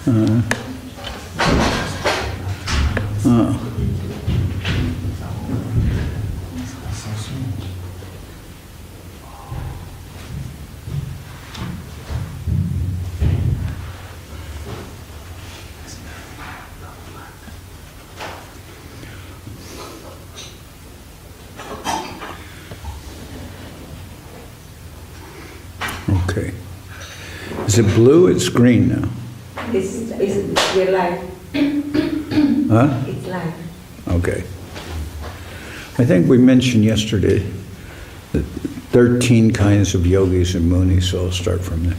Okay. Is it blue? It's green now. We're live. Huh? It's live. Okay. I think we mentioned yesterday that 13 kinds of yogis and munis, so I'll start from there.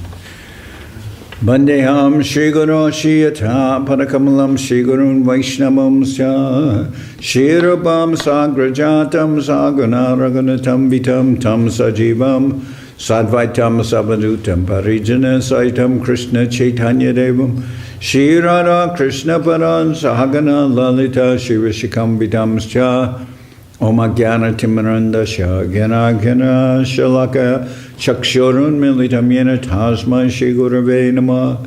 Bandeham Shri Guru Shiyata Parakamalam Shri Gurun Vaishnavam Sya Shirabam Sagrajatam Saganaraganatam Vitam Tam Sajivam Sadvaitam Savadutam Parijana Saitam Krishna Chaitanya Devam Shri Radha Krishna Paran Sahagana Lalita Shivashikam Vitam Sya Om Agyana Timaranda Sha Gyana Gyana Shalaka Chakshurun Militam Yena Tasma Shri Gurave Nama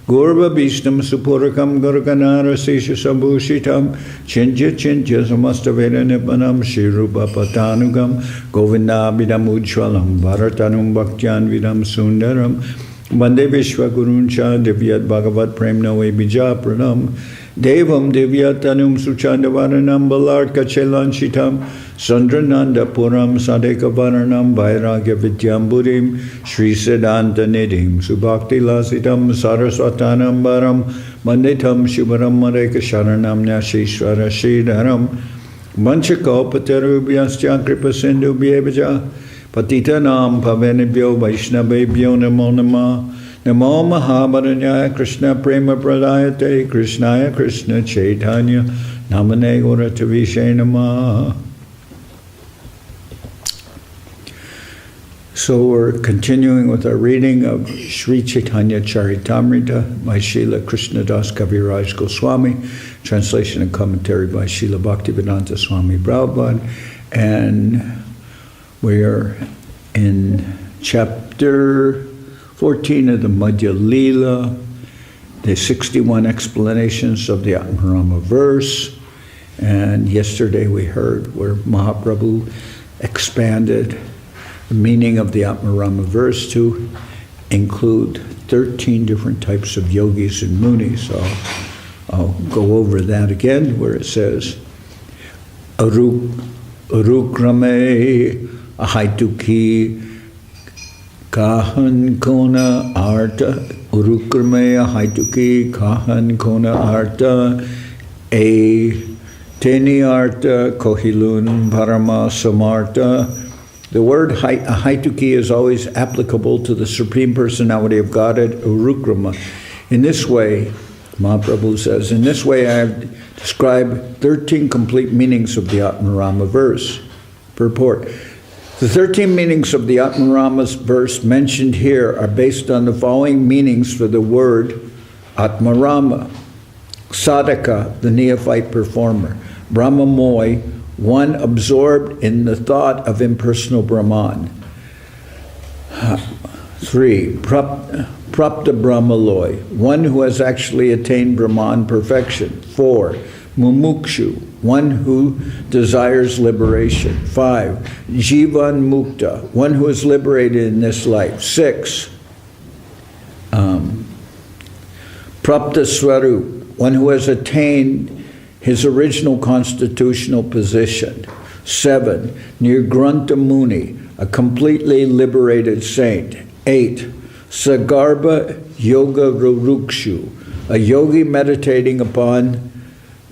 Gurva Bishtam Supurakam Gurganara Sesha Sambhushitam Chinja Chinja Samastaveda Nipanam Shri Rupa Patanugam Govinda Vidam Ujwalam Bharatanum Bhaktyan Vidam Sundaram Vande Vishwa Guruncha Divyat Bhagavat Premna Bija Pranam Devam Divyatanum Suchandavaranam Balarka Chelanchitam Sandrananda Puram Sadeka Varanam Vairagya Vidyamburim Sri Siddhanta Nidhim Subhakti Lasitam Saraswatanam Baram Manditam Shivaram Mareka Sharanam Nyashishwara Sridharam Manchakopatarubhyasya Kripa Sindhu Bhyevaja Patitanam Pavanibhyo Vaishnavebhyo Namo Namah Namo Mahabharanyaya Krishna Prema Pradayate Krishnaya Krishna Chaitanya Namane Gauratavishe Namah. So we're continuing with our reading of Sri Chaitanya Charitamrita by Srila Krishnadas Kaviraj Goswami, translation and commentary by Srila Bhaktivedanta Swami Prabhupada, and we are in chapter 14 of the Madhya Leela, the 61 explanations of the Atmarama verse, and yesterday we heard where Mahaprabhu expanded the meaning of the Atmarama verse to include 13 different types of yogis and munis. So I'll go over that again, where it says, Arukrame Ahaituki Kahan Kona Arta Urukrame Ahaituki Kahan Kona Arta A Teni Arta Kohilun Parama Samarta. The word Ahaituki is always applicable to the Supreme Personality of Godhead, Urukrama. In this way, Mahaprabhu says, in this way I have described 13 complete meanings of the Atmarama verse. Purport. The 13 meanings of the Atmarama's verse mentioned here are based on the following meanings for the word Atmarama. Sadhaka, the neophyte performer. Brahmamoy, one absorbed in the thought of impersonal Brahman. 3. Prapta Brahmaloi, one who has actually attained Brahman perfection. 4. Mumukshu, one who desires liberation. 5. Jivan Mukta, one who is liberated in this life. 6. Prapta Swarup, one who has attained his original constitutional position. 7. Nirgranta Muni, a completely liberated saint. 8. Sagarbha Yoga Rurukshu, a yogi meditating upon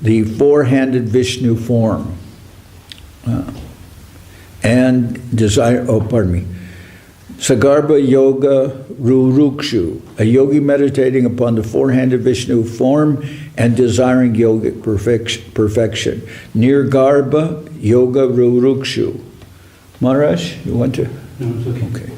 the four-handed Vishnu form. And desire, Sagarbha Yoga Rurukshu, a yogi meditating upon the four-handed Vishnu form and desiring yogic perfection. Nirgarbha Yoga Rurukshu. Maharaj, you want to? No, it's okay. Okay.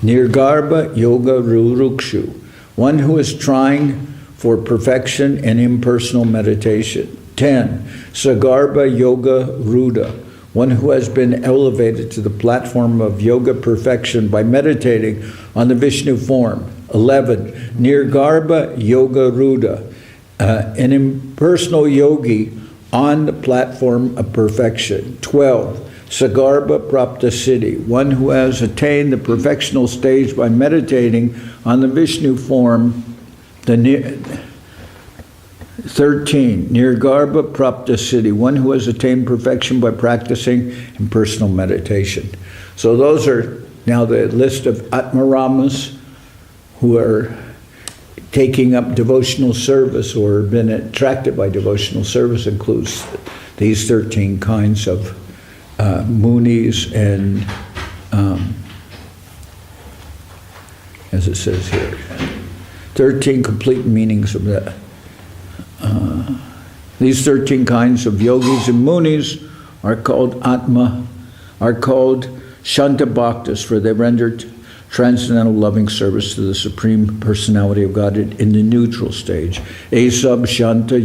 Nirgarbha Yoga Rurukshu, one who is trying for perfection in impersonal meditation. 10. Sagarbha Yoga Ruda, one who has been elevated to the platform of yoga perfection by meditating on the Vishnu form. 11. Nirgarbha Yoga Ruda, an impersonal yogi on the platform of perfection. 12. Sagarbha Prapta Siddhi, one who has attained the perfectional stage by meditating on the Vishnu form. 13. Nirgarbha Prapta Siddhi, one who has attained perfection by practicing impersonal meditation. So those are now the list of Atmaramas who are taking up devotional service or been attracted by devotional service. Includes these 13 kinds of munis and, as it says here, 13 complete meanings of that. These 13 kinds of yogis and munis are called Shanta Bhaktas, for they rendered transcendental loving service to the Supreme Personality of Godhead in the neutral stage. Esab Shanta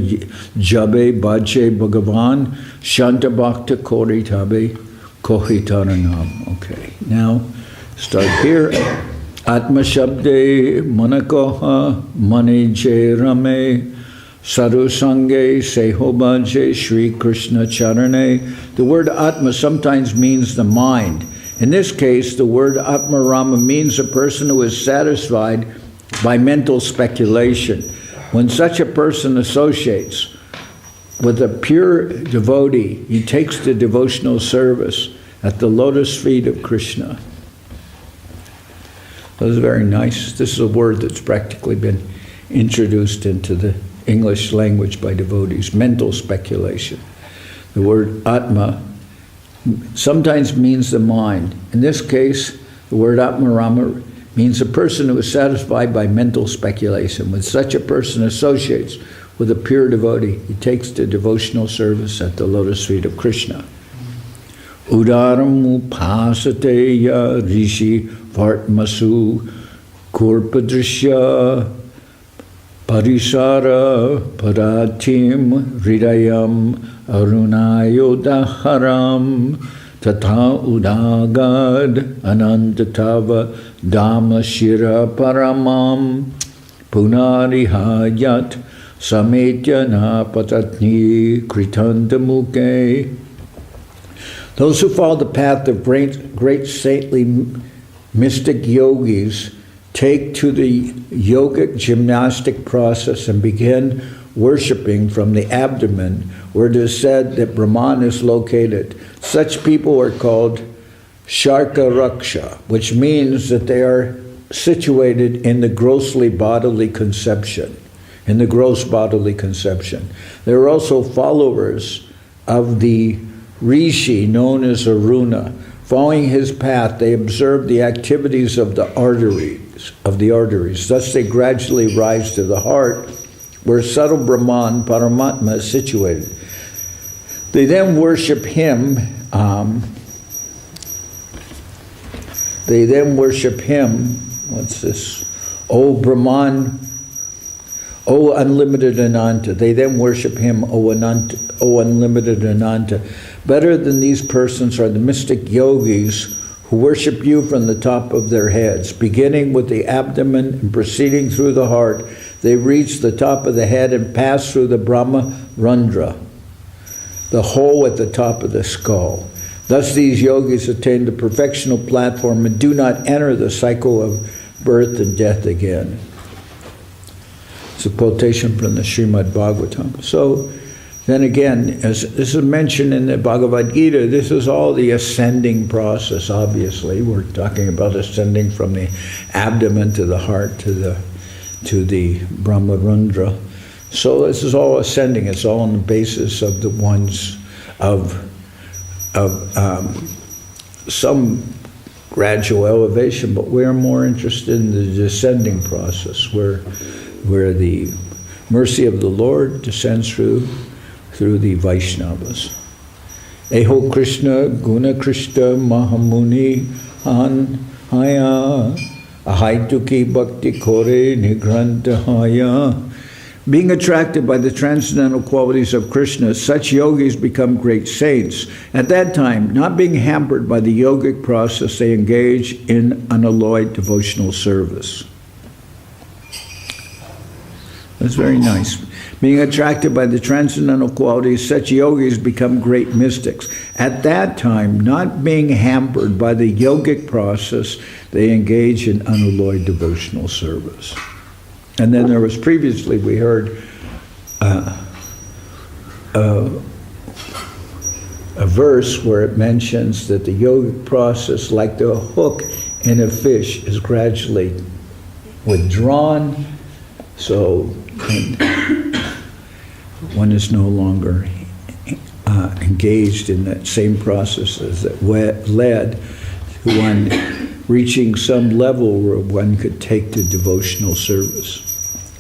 Jabe Bhaje Bhagavan Shanta Bhakta Kori Tabe Kohitaranam. Okay, now start here. Atma Shabde Manakoha Mani Je Rame Sadhu Sange Seho Bhaje Shri Krishna Charane. The word Atma sometimes means the mind. In this case, the word Atmarama means a person who is satisfied by mental speculation. When such a person associates with a pure devotee, he takes to devotional service at the lotus feet of Krishna. That was very nice. This is a word that's practically been introduced into the English language by devotees, mental speculation. The word Atma sometimes means the mind. In this case, the word Atmarama means a person who is satisfied by mental speculation. When such a person associates with a pure devotee, he takes to devotional service at the lotus feet of Krishna. Udaram upasateya rishi vartmasu kurpadrishya parisara paratim hridayam arunayodaharam tatha udagad anantatava dhamashira paramam punarihayat sametya na patatni kritantamuke. Those who follow the path of great saintly mystic yogis take to the yogic gymnastic process and begin worshipping from the abdomen, where it is said that Brahman is located. Such people are called Sharkaraksha, which means that they are situated in the grossly bodily conception, in the gross bodily conception. They are also followers of the Rishi known as Aruna. Following his path, they observe the activities of the arteries. Thus they gradually rise to the heart, where subtle Brahman, Paramatma, is situated. They then worship him. What's this? O Brahman, O unlimited Ananta. They then worship him, O unlimited Ananta. Better than these persons are the mystic yogis who worship you from the top of their heads. Beginning with the abdomen and proceeding through the heart, they reach the top of the head and pass through the Brahma Randra, the hole at the top of the skull. Thus these yogis attain the perfectional platform and do not enter the cycle of birth and death again. It's a quotation from the Srimad Bhagavatam. So then again, as this is mentioned in the Bhagavad Gita, this is all the ascending process, obviously. We're talking about ascending from the abdomen to the heart to the Brahmarandra. So this is all ascending. It's all on the basis of the ones of some gradual elevation, but we're more interested in the descending process, where the mercy of the Lord descends through the Vaishnavas. Eho Krishna Guna Krishna Mahamuni Han Haya Ahaituki Bhakti Kore Nigranta Haya Being attracted by the transcendental qualities of Krishna, such yogis become great saints. At that time, not being hampered by the yogic process, they engage in unalloyed devotional service. That's very nice. Being attracted by the transcendental qualities, such yogis become great mystics. At that time, not being hampered by the yogic process, they engage in unalloyed devotional service. And then there was previously, we heard a verse where it mentions that the yogic process, like the hook in a fish, is gradually withdrawn. So one is no longer engaged in that same processes that led to one reaching some level where one could take to devotional service.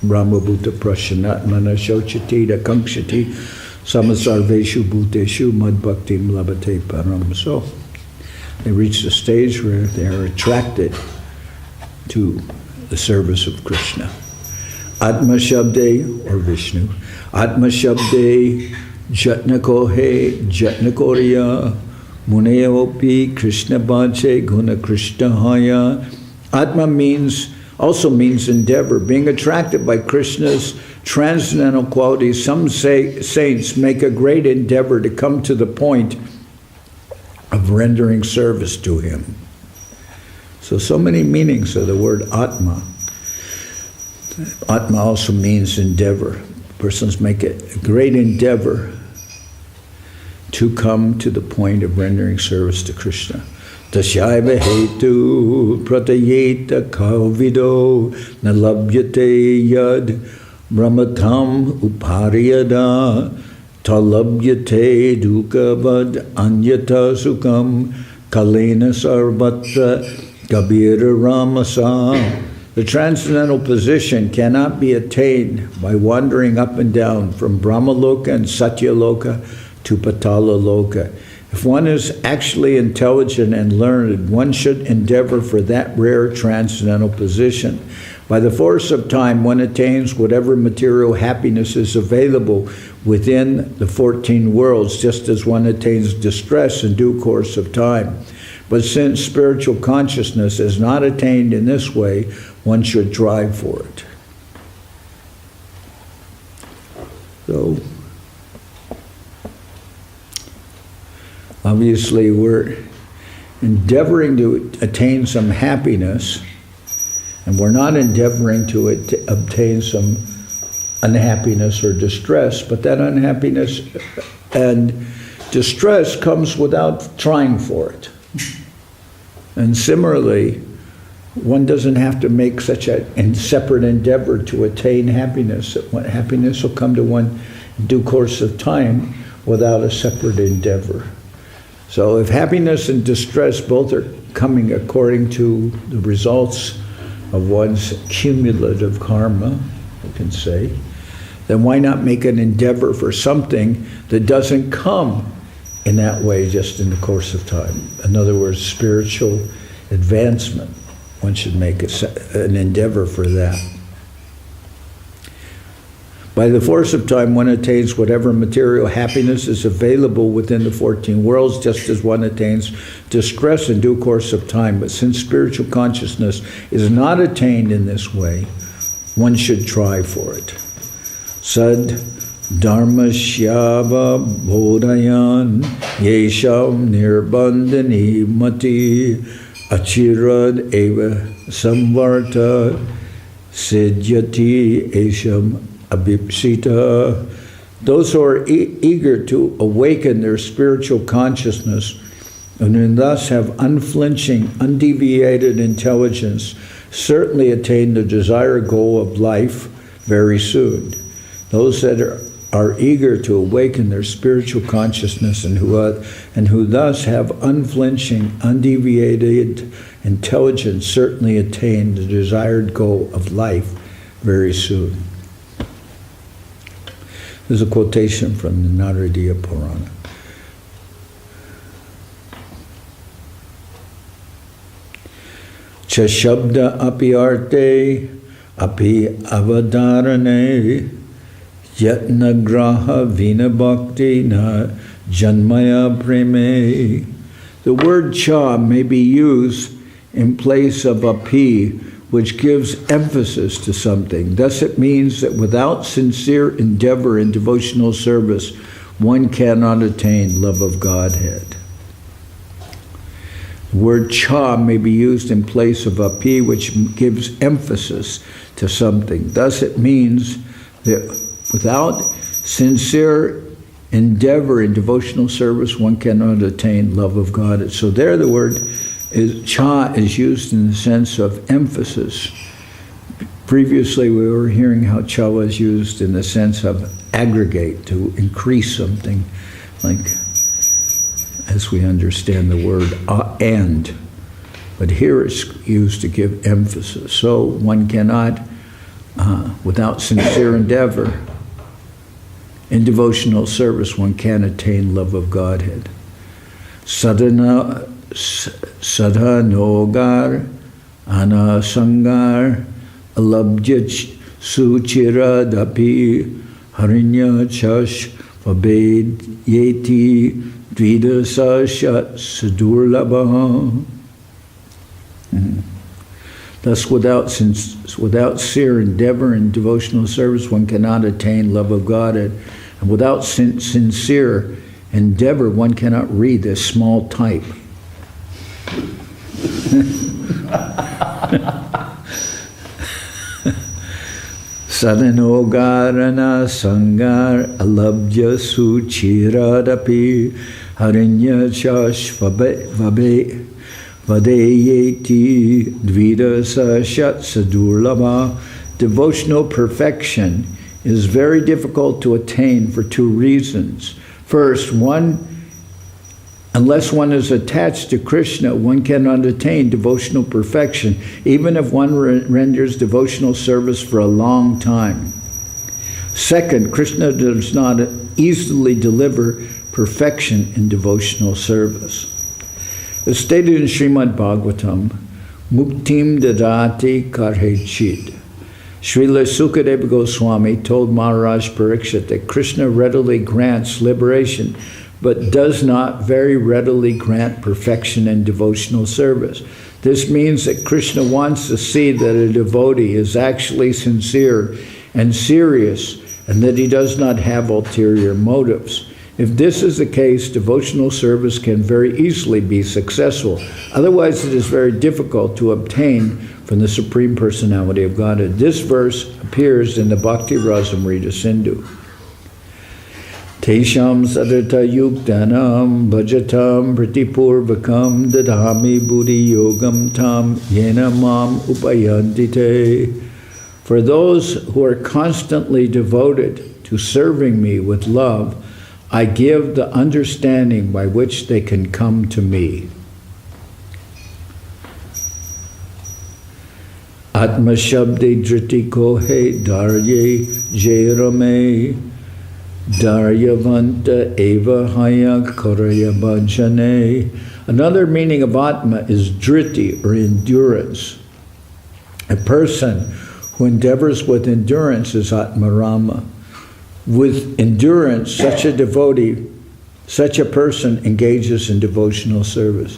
Brahmabhuta prashanatmana shochati kankshati samasarveshu bhuteshu madbhaktim labhate param. So they reach the stage where they are attracted to the service of Krishna. Atma Shabde, or Vishnu, Atma Shabde, Jatnakohe, Jatnakoriya, Muneopi, Krishna Bhaje, Guna Krishna Haya. Atma also means endeavor. Being attracted by Krishna's transcendental qualities, some saints make a great endeavor to come to the point of rendering service to him. So many meanings of the word Atma. Atma also means endeavor. Persons make a great endeavor to come to the point of rendering service to Krishna. Tasyaiva hetu pratayeta kavido nalabhyate yad brahmatam upariyada talabhyate dukavad anyata sukam kalena sarvatra kabira ramasa. The transcendental position cannot be attained by wandering up and down from Brahmaloka and Satyaloka to Patala Loka. If one is actually intelligent and learned, one should endeavor for that rare transcendental position. By the force of time, one attains whatever material happiness is available within the 14 worlds, just as one attains distress in due course of time. But since spiritual consciousness is not attained in this way, one should strive for it. So, obviously, we're endeavoring to attain some happiness, and we're not endeavoring to obtain some unhappiness or distress, but that unhappiness and distress comes without trying for it. And similarly, one doesn't have to make such a separate endeavor to attain happiness. Happiness will come to one in due course of time without a separate endeavor. So if happiness and distress both are coming according to the results of one's cumulative karma, you can say, then why not make an endeavor for something that doesn't come in that way just in the course of time? In other words, spiritual advancement. One should make an endeavor for that. By the force of time, one attains whatever material happiness is available within the 14 worlds, just as one attains distress in due course of time. But since spiritual consciousness is not attained in this way, one should try for it. Sad dharma shyava bodhayan yesham nirbandhani mati achirad eva samvarta siddhyati esham abhipsita. Those who are eager to awaken their spiritual consciousness and who thus have unflinching, undeviated intelligence certainly attain the desired goal of life very soon. Those that are eager to awaken their spiritual consciousness and who thus have unflinching, undeviated intelligence certainly attain the desired goal of life very soon. This is a quotation from the Naradiya Purana. Ch.Ch. api arte api avadarane Yatna graha vina bhakti na janmaya preme. The word cha may be used in place of a p, which gives emphasis to something. Thus it means that without sincere endeavor in devotional service, one cannot attain love of Godhead. The word cha may be used in place of a p, which gives emphasis to something. Thus it means that without sincere endeavor in devotional service, one cannot attain love of God. So there the word cha is used in the sense of emphasis. Previously we were hearing how cha was used in the sense of aggregate, to increase something, like as we understand the word and. But here it's used to give emphasis. So one cannot, without sincere endeavor in devotional service, one can attain love of Godhead. Sadhanogar, anasangar, alabhya suchiradapi, harinya chash vabed yeti dvidasa shat sadurlabha. Thus, without sincere endeavor in devotional service, one cannot attain love of God. And without sincere endeavor, one cannot read this small type. Sadhanogarana sangar alabhya suchiradapi harinya chash vabe vadeyeti dvidasa shat sadurlabha. Devotional perfection is very difficult to attain for two reasons. First, unless one is attached to Krishna, one cannot attain devotional perfection, even if one renders devotional service for a long time. Second, Krishna does not easily deliver perfection in devotional service. As stated in Srimad Bhagavatam, Muktim dadati karhechid. Srila Sukadeva Goswami told Maharaj Parikshit that Krishna readily grants liberation, but does not very readily grant perfection in devotional service. This means that Krishna wants to see that a devotee is actually sincere and serious, and that he does not have ulterior motives. If this is the case, devotional service can very easily be successful. Otherwise, it is very difficult to obtain from the Supreme Personality of Godhead. This verse appears in the Bhakti Rasamrita Sindhu. Tesham sadarta yuktanam bhajatam pratipurvakam dadhami buddhi yogam tam yena mam upayantite. For those who are constantly devoted to serving me with love, I give the understanding by which they can come to me. Atma shabde driti kohe darye jerame daryavanta eva haya koraya bhajane. Another meaning of Atma is driti, or endurance. A person who endeavors with endurance is Atmarama. With endurance, such a devotee, such a person engages in devotional service.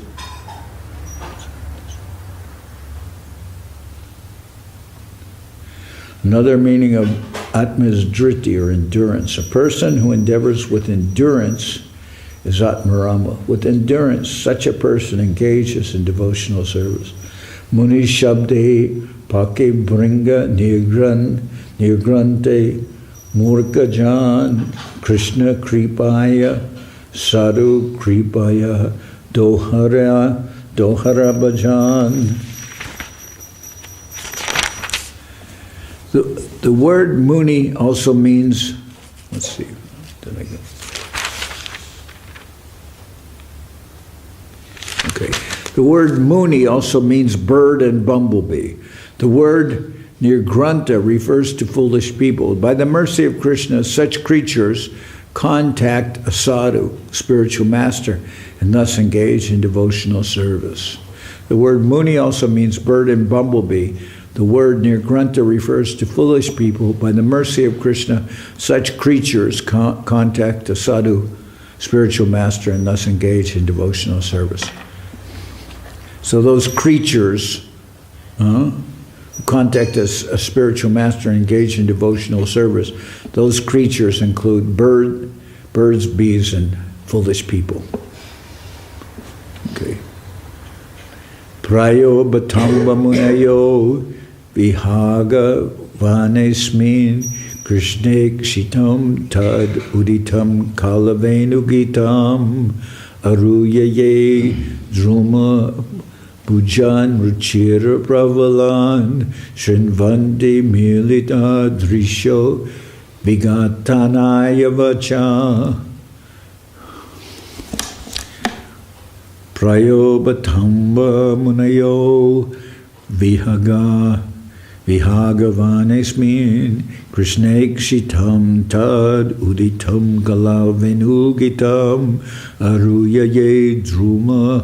Another meaning of Atma is driti, or endurance. A person who endeavors with endurance is Atmarama. With endurance, such a person engages in devotional service. Muni shabde pake bringa nirgrante Murka Jan, Krishna Kripaya, Sadhu Kripaya, Dohara Bhajan. The word Muni also means, let's see, did I get? Okay. The word Muni also means bird and bumblebee. The word Nirgranta refers to foolish people. By the mercy of Krishna, such creatures contact a sadhu, spiritual master, and thus engage in devotional service. The word Muni also means bird and bumblebee. The word nirgranta refers to foolish people. By the mercy of Krishna, such creatures contact a sadhu, spiritual master, and thus engage in devotional service. So those creatures contact a spiritual master and engage in devotional service. Those creatures include birds, bees, and foolish people. Okay. Prayo batamba munayo vihaga vanesmin krishne kshitam tad uditam kalavenu gitam aruyaye druma Pujan ruchira pravalan shrinvandi milita drisho vigatanaya vacha prayobatamba munayo vihagavanesmin krishnekshitam tad uditam galavenugitam aruyaye druma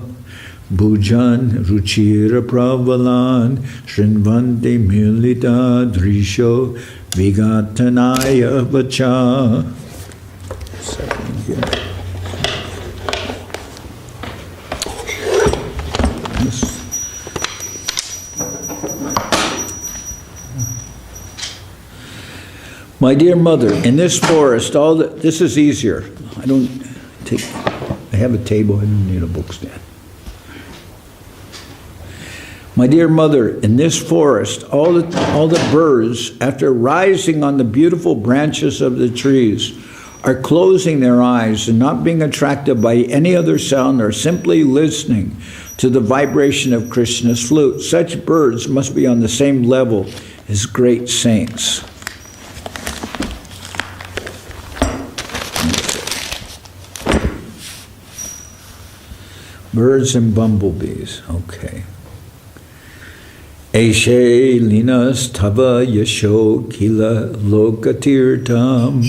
Bhujan ruchira pravalan shrinvante milita drisho vigatanaya vacha. Second here. My dear mother, in this forest, this is easier. I have a table, I don't need a book stand. My dear mother, in this forest, all the birds, after rising on the beautiful branches of the trees, are closing their eyes and not being attracted by any other sound, or simply listening to the vibration of Krishna's flute. Such birds must be on the same level as great saints. Birds and bumblebees, okay. Eshe linas tava yasho kila lokatirtam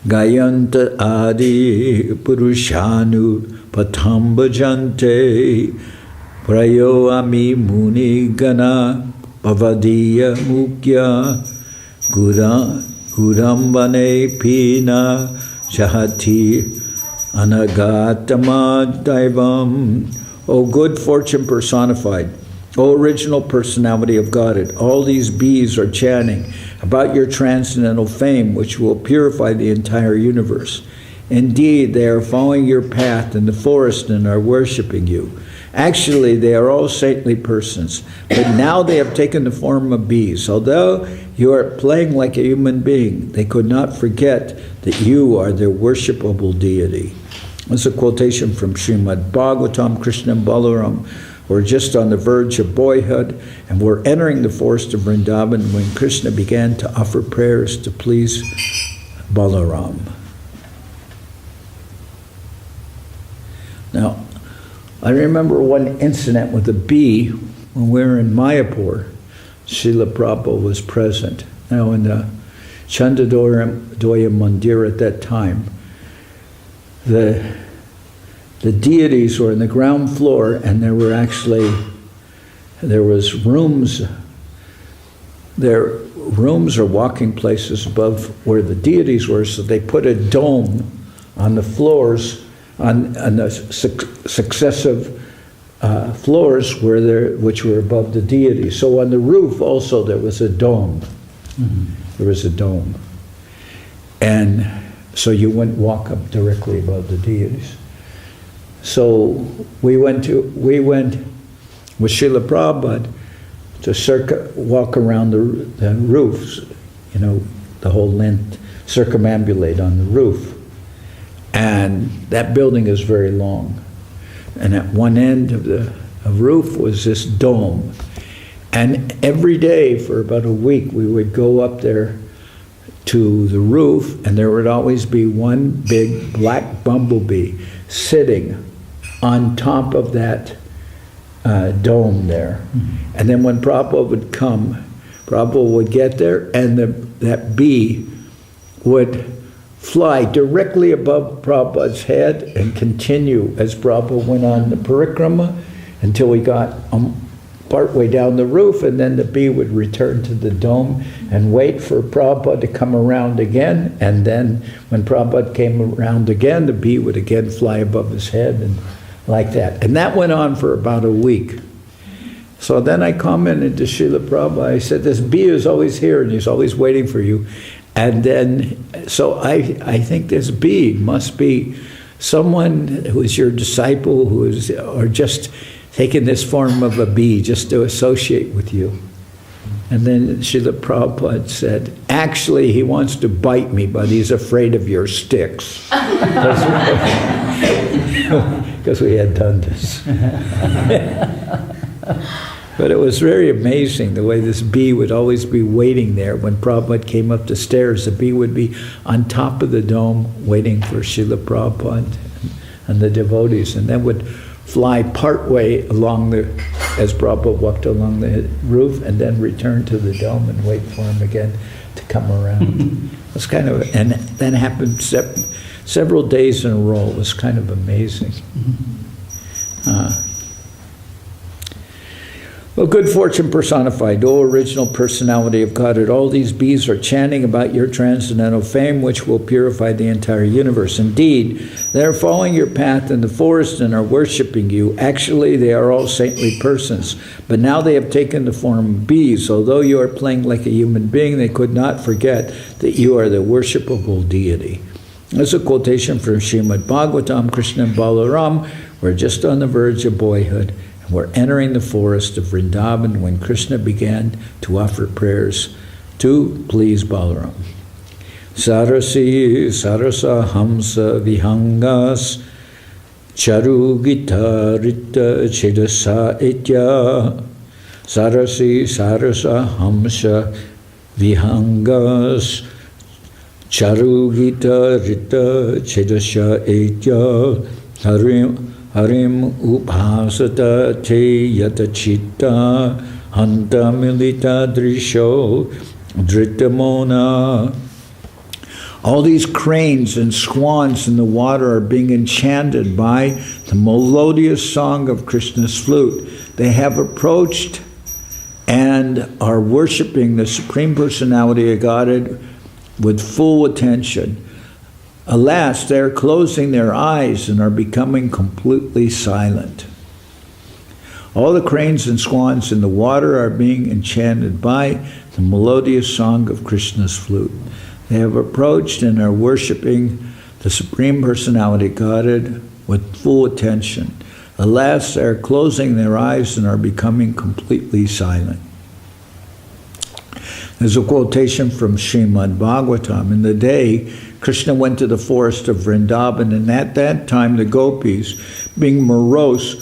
gayanta adi purushanu patam bhajante prayo ami muni gana pavadiya mukya gudambane pina jahati anagatama daivam. O good fortune personified, O original personality of Godhead, all these bees are chanting about your transcendental fame, which will purify the entire universe. Indeed, they are following your path in the forest and are worshiping you. Actually, they are all saintly persons, but now they have taken the form of bees. Although you are playing like a human being, they could not forget that you are their worshipable deity. That's a quotation from Srimad Bhagavatam. Krishna and Balaram were just on the verge of boyhood and were entering the forest of Vrindavan when Krishna began to offer prayers to please Balaram. Now, I remember one incident with a bee when we were in Mayapur. Srila Prabhupada was present. Now, in the Chandadoya Mandir at that time, the deities were in the ground floor, and there was rooms or walking places above where the deities were, so they put a dome on the floors, on the successive floors which were above the deities. So on the roof also there was a dome. Mm-hmm. There was a dome. And so you wouldn't walk up directly above the deities. So we went with Srila Prabhupada to walk around the roofs, the whole length, circumambulate on the roof. And that building is very long. And at one end of the roof was this dome. And every day for about a week, we would go up there to the roof, and there would always be one big black bumblebee sitting on top of that dome there. Mm-hmm. And then when Prabhupada would come, Prabhupada would get there, and that bee would fly directly above Prabhupada's head and continue as Prabhupada went on the parikrama until he got partway down the roof, and then the bee would return to the dome and wait for Prabhupada to come around again, and then when Prabhupada came around again, the bee would again fly above his head, and like that. And that went on for about a week. So then I commented to Srila Prabhupada, I said, this bee is always here, and he's always waiting for you. And then, so I think this bee must be someone who is your disciple, who is, or just taking this form of a bee just to associate with you. And then Srila Prabhupada said, actually he wants to bite me, but he's afraid of your sticks. Because we had done this. But it was very amazing the way this bee would always be waiting there. When Prabhupada came up the stairs, the bee would be on top of the dome waiting for Srila Prabhupada and the devotees, and then would fly partway along the, as Prabhupada walked along the roof, and then return to the dome and wait for him again to come around. It was kind of, and that happened several days in a row. It was kind of amazing. Well, good fortune personified, O original personality of Godhead, all these bees are chanting about your transcendental fame, which will purify the entire universe. Indeed, they are following your path in the forest and are worshiping you. Actually, they are all saintly persons, but now they have taken the form of bees. Although you are playing like a human being, they could not forget that you are the worshipable deity. This is a quotation from Srimad Bhagavatam. Krishna and Balaram were just on the verge of boyhood. We're entering the forest of Vrindavan when Krishna began to offer prayers to please Balaram. Sarasi sarasa hamsa vihangas charu gita rita chedasa etya. Sarasi sarasa hamsa vihangas charu gita rita chedasa etya. Harim upasata te yata chitta hanta milita drisho dritamona. All these cranes and swans in the water are being enchanted by the melodious song of Krishna's flute. They have approached and are worshiping the Supreme Personality of Godhead with full attention. Alas, they are closing their eyes and are becoming completely silent. All the cranes and swans in the water are being enchanted by the melodious song of Krishna's flute. They have approached and are worshiping the Supreme Personality Godhead with full attention. Alas, they are closing their eyes and are becoming completely silent. There's a quotation from Srimad Bhagavatam. In the day, Krishna went to the forest of Vrindavan, and at that time the gopis, being morose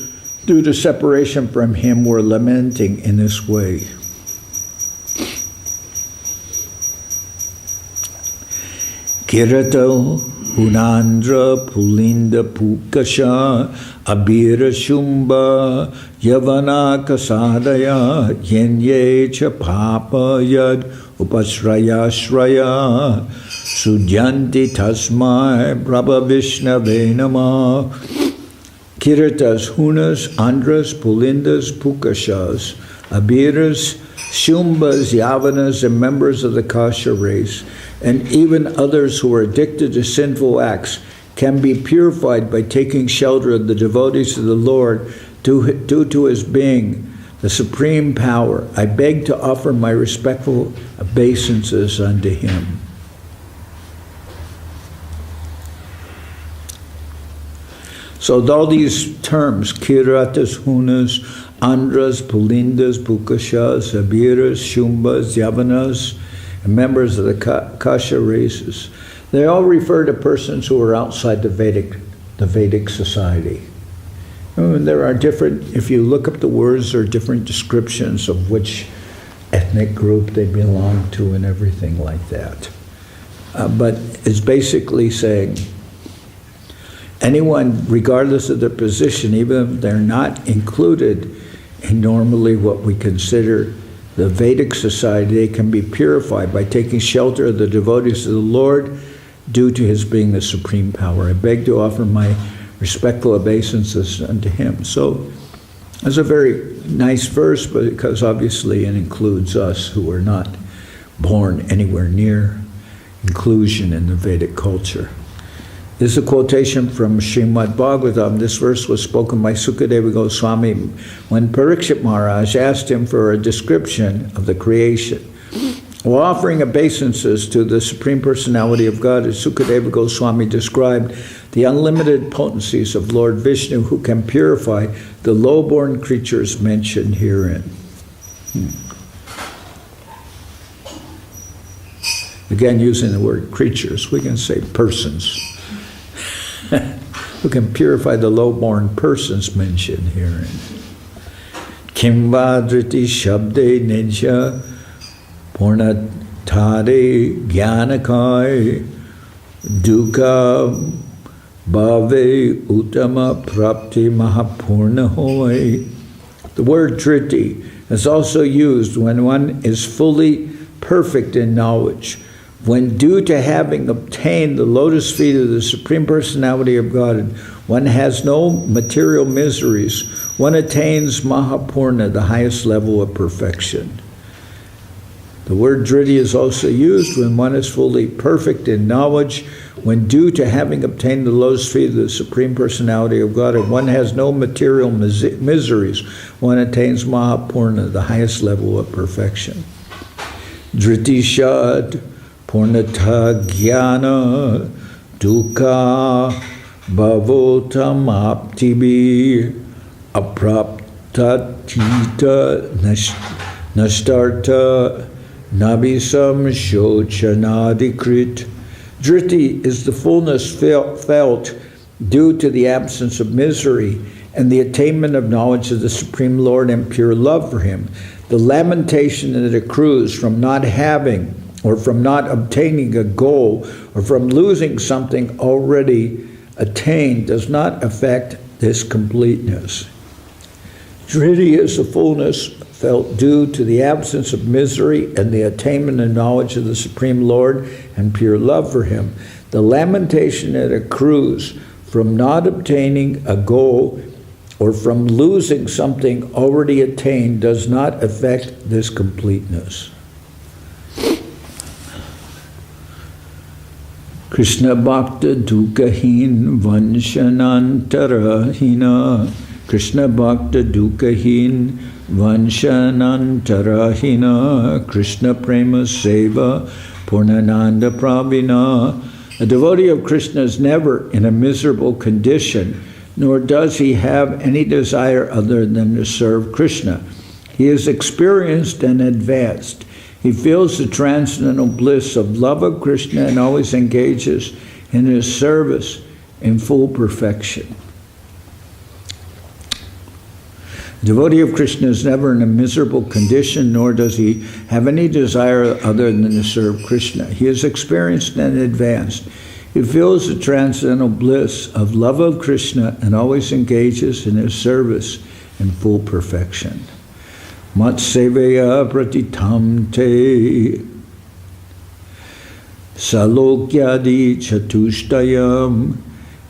due to separation from him, were lamenting in this way. Kirato Hunandra Pulinda Pukasha Abira Shumba Yavana Kasadaya Yenye Cha Papa Yad Upasraya Shraya Sudyanti Tasmai Prabha Vishnave Nama. Kiratas, Hunas, Andras, Pulindas, Pukashas, Abiras, Shumbas, Yavanas, and members of the Kasha race, and even others who are addicted to sinful acts, can be purified by taking shelter of the devotees of the Lord due to his being the supreme power. I beg to offer my respectful obeisances unto him. So all these terms, Kiratas, Hunas, Andras, Pulindas, Pukashas, Abiras, Shumbas, Yavanas, and members of the Kasha races, they all refer to persons who are outside the Vedic society. And there are different, if you look up the words, there are different descriptions of which ethnic group they belong to and everything like that. But it's basically saying anyone, regardless of their position, even if they're not included in normally what we consider the Vedic society, they can be purified by taking shelter of the devotees of the Lord due to his being the supreme power. I beg to offer my respectful obeisances unto him. So It's a very nice verse, but because obviously it includes us who are not born anywhere near inclusion in the Vedic culture. This is a quotation from Srimad Bhagavatam. This verse was spoken by Sukadeva Goswami when Parikshit Maharaj asked him for a description of the creation. While offering obeisances to the Supreme Personality of God, Sukadeva Goswami described the unlimited potencies of Lord Vishnu who can purify the low-born creatures mentioned herein. Again, using the word creatures, we can say persons. Who can purify the low-born persons mentioned herein. Kimva driti shabde nidya purnatare gyanakai dukkha bhave uttama prapti mahapurna hoy. The word driti is also used when one is fully perfect in knowledge. When due to having obtained the lotus feet of the Supreme Personality of God, one has no material miseries, one attains Mahapurna, the highest level of perfection. The word driti is also used when one is fully perfect in knowledge, when due to having obtained the lotus feet of the Supreme Personality of God, and one has no material miseries, one attains Mahapurna, the highest level of perfection. Driti shad Purnata jnana dukkha bhavotam aptibi apraptatita nashtarta nabisam shochanadikrit. Driti is the fullness felt due to the absence of misery and the attainment of knowledge of the Supreme Lord and pure love for Him. The lamentation that accrues from not having or from not obtaining a goal, or from losing something already attained does not affect this completeness. Driti is the fullness felt due to the absence of misery and the attainment and knowledge of the Supreme Lord and pure love for Him. The lamentation that accrues from not obtaining a goal or from losing something already attained does not affect this completeness. Krishna Bhakta Dukahin Vanshanantarahina. Krishna Bhakta Dukahin Vanshanantarahina. Krishna Prema Seva Purnananda Pravina. A devotee of Krishna is never in a miserable condition, nor does he have any desire other than to serve Krishna. He is experienced and advanced. He feels the transcendental bliss of love of Krishna and always engages in his service in full perfection. The devotee of Krishna is never in a miserable condition, nor does he have any desire other than to serve Krishna. He is experienced and advanced. He feels the transcendental bliss of love of Krishna and always engages in his service in full perfection. Matseveya pratitam te salokyadi chatushtayam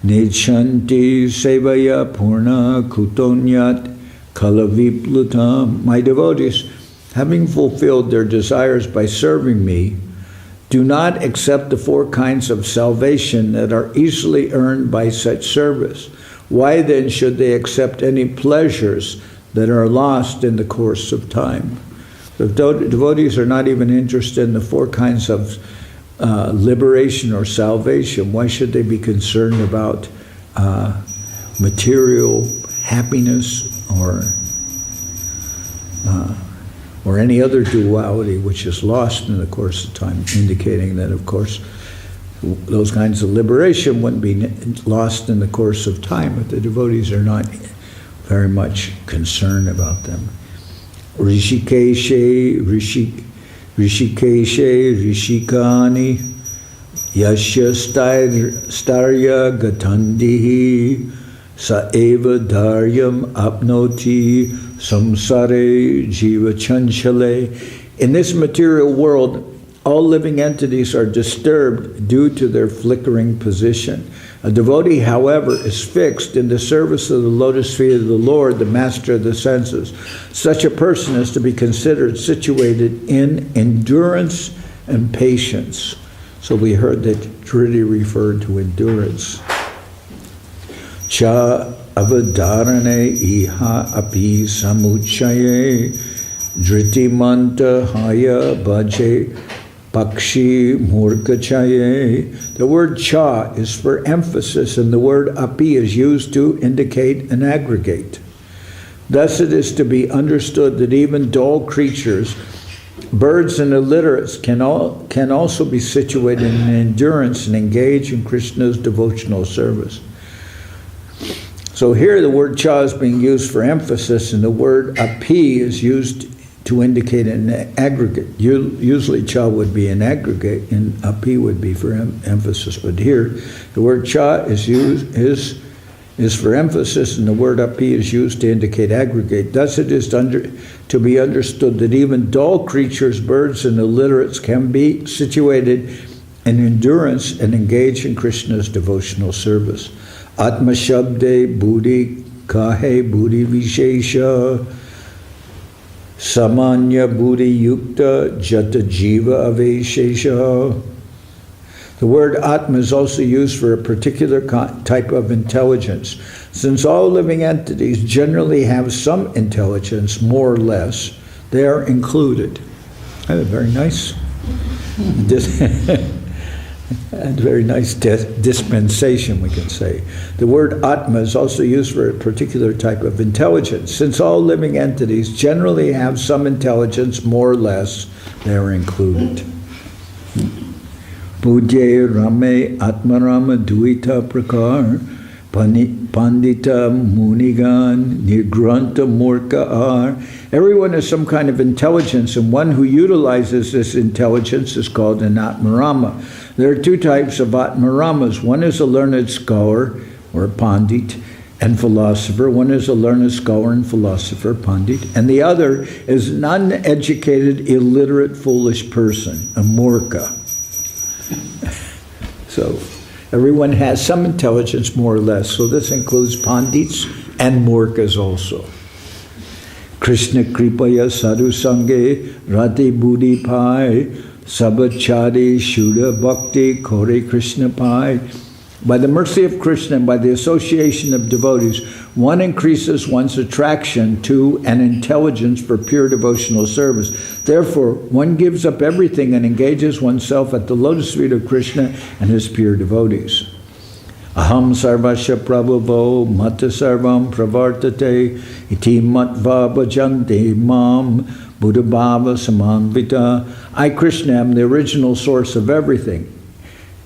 nechanti sevaya purna kutonyat kalaviplutam. My devotees, having fulfilled their desires by serving me, do not accept the four kinds of salvation that are easily earned by such service. Why then should they accept any pleasures that are lost in the course of time? The devotees are not even interested in the four kinds of liberation or salvation. Why should they be concerned about material happiness or any other duality which is lost in the course of time, indicating that, of course, those kinds of liberation wouldn't be lost in the course of time, but the devotees are not very much concerned about them. Rishikeshe Rishikani Yasya Starya Gatandihi Saeva Daryam Apnoti Samsare Jiva Chanchale. In this material world, All living entities are disturbed due to their flickering position. A devotee, however, is fixed in the service of the lotus feet of the Lord, the master of the senses. Such a person is to be considered situated in endurance and patience. So we heard that Dhriti referred to endurance. Cha avadarane iha api samuchaye Dhriti manta haya bhaje Pakshi Murkachaye. The word cha is for emphasis, and the word api is used to indicate an aggregate. Thus it is to be understood that even dull creatures, birds and illiterates, can also be situated in endurance and engage in Krishna's devotional service. So here the word cha is being used for emphasis, and the word api is used to indicate an aggregate. Usually cha would be an aggregate and api would be for emphasis, but here the word cha is for emphasis and the word api is used to indicate aggregate. Thus it is to be understood that even dull creatures, birds and illiterates can be situated in endurance and engage in Krishna's devotional service. Atma Shabde Buddhi Kahe Buddhi Vishesha Samanya Buddhi Yukta Jata Jiva Aveshesha. The word Atma is also used for a particular type of intelligence. Since all living entities generally have some intelligence, more or less, they are included. Very nice. Very nice dispensation, we can say. The word Atma is also used for a particular type of intelligence. Since all living entities generally have some intelligence, more or less, they are included. Budye Rame Atmarama Duita Prakar Pandita Munigan Nigranta Murka Ar. Everyone has some kind of intelligence, and one who utilizes this intelligence is called an Atmarama. There are two types of Atmaramas. One is a learned scholar, or Pandit, and philosopher. One is a learned scholar and philosopher, Pandit, and the other is an uneducated, illiterate, foolish person, a Murka. So everyone has some intelligence, more or less. So this includes Pandits and Murkas also. Krishna Kripaya Sadhu Sange Rati Buddhi Pai Sabachari Shuddha Bhakti Kore Krishna Pai. By the mercy of Krishna and by the association of devotees, one increases one's attraction to and intelligence for pure devotional service. Therefore, one gives up everything and engages oneself at the lotus feet of Krishna and his pure devotees. Aham sarvasya prabhavo mata sarvam pravartate iti matva bhajanti mam buddha bhava samanvita. I, Krishna, am the original source of everything.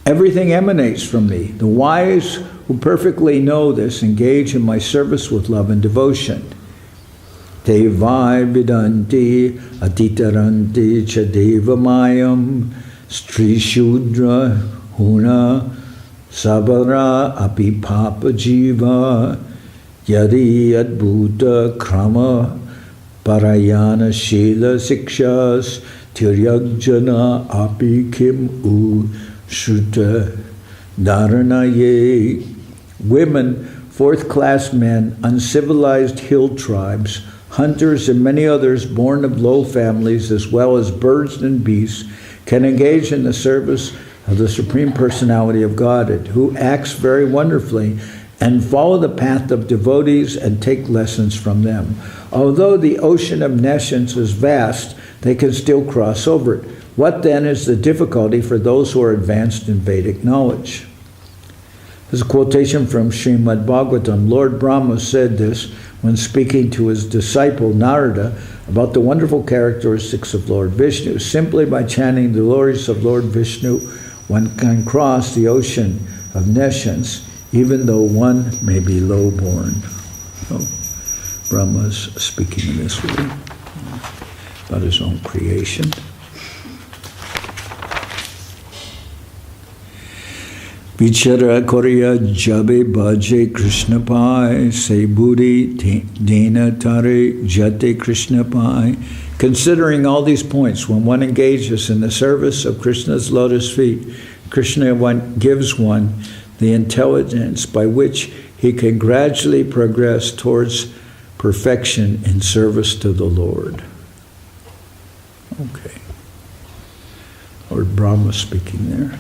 Everything emanates from me. The wise who perfectly know this engage in my service with love and devotion. Te vai vidanti atitaranti chadeva mayam stri shudra huna sabara api papa jiva yadi adbhuta krama parayana shila sikshas tiryagjana api kim u Shruta Dharanaye. Women, fourth-class men, uncivilized hill tribes, hunters, and many others born of low families, as well as birds and beasts, can engage in the service of the Supreme Personality of Godhead, who acts very wonderfully, and follow the path of devotees and take lessons from them. Although the ocean of nescience is vast, they can still cross over it. What then is the difficulty for those who are advanced in Vedic knowledge? This is a quotation from Srimad Bhagavatam. Lord Brahma said this when speaking to his disciple Narada about the wonderful characteristics of Lord Vishnu. Simply by chanting the glories of Lord Vishnu, one can cross the ocean of nescience, even though one may be low-born. So Brahma's speaking in this way about his own creation. Vichara Korea Jabe Bhaje Krishna Pai Se Buddhi Dena Tare Jate Krishna Pai. Considering all these points, when one engages in the service of Krishna's lotus feet, Krishna gives one the intelligence by which he can gradually progress towards perfection in service to the Lord. Okay. Lord Brahma speaking there.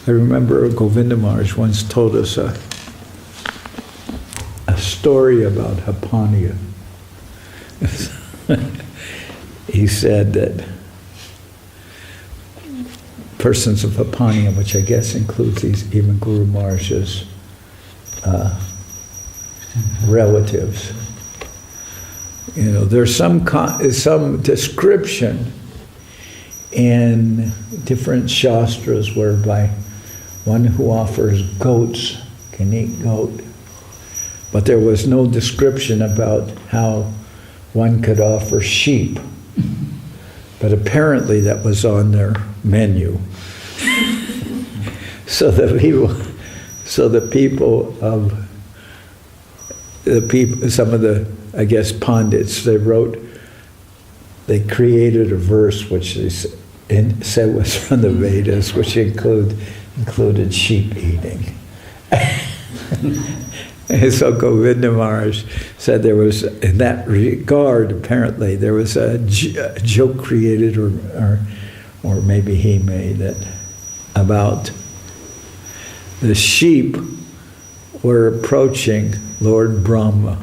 I remember Govinda Maharaj once told us a story about Hapaniya. He said that persons of Hapaniya, which I guess includes even Guru Maharaj's relatives, there's some description in different shastras whereby one who offers goats can eat goat. But there was no description about how one could offer sheep. But apparently that was on their menu. So the people, some of the, I guess, pundits, they created a verse which they said was from the Vedas, which included sheep eating. And so Govinda Maharaj said there was, in that regard, apparently, there was a joke created, or maybe he made it, about the sheep were approaching Lord Brahma,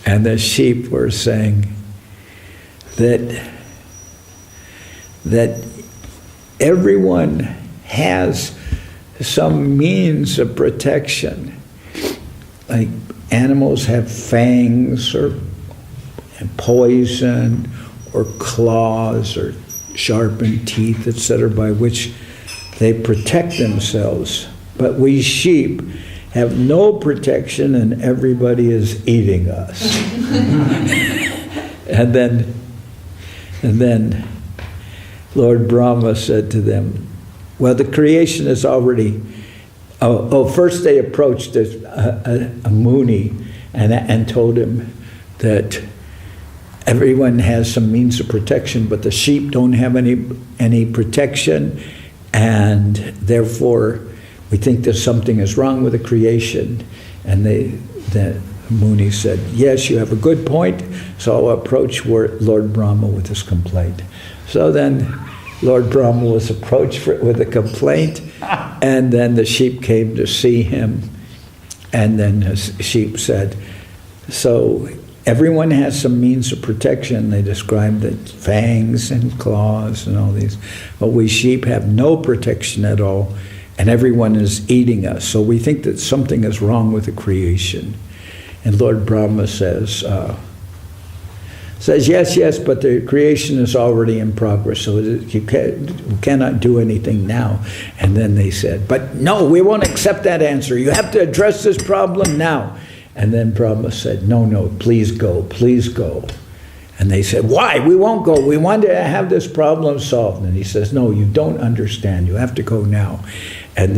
and the sheep were saying that everyone has some means of protection. Like animals have fangs or poison or claws or sharpened teeth, etc., by which they protect themselves. But we sheep have no protection and everybody is eating us. And then Lord Brahma said to them, well, the creation is already... first they approached a Muni and told him that everyone has some means of protection, but the sheep don't have any protection, and therefore we think that something is wrong with the creation. And the Muni said, yes, you have a good point, so I'll approach Lord Brahma with this complaint. So then Lord Brahma was approached with a complaint, and then the sheep came to see him, and then the sheep said, so everyone has some means of protection. They described the fangs and claws and all these, but we sheep have no protection at all, and everyone is eating us. So we think that something is wrong with the creation. And Lord Brahma says, yes, but the creation is already in progress, so you cannot do anything now. And then they said, but no, we won't accept that answer. You have to address this problem now. And then Brahma said, no, please go. And they said, why? We won't go. We want to have this problem solved. And he says, no, you don't understand. You have to go now. And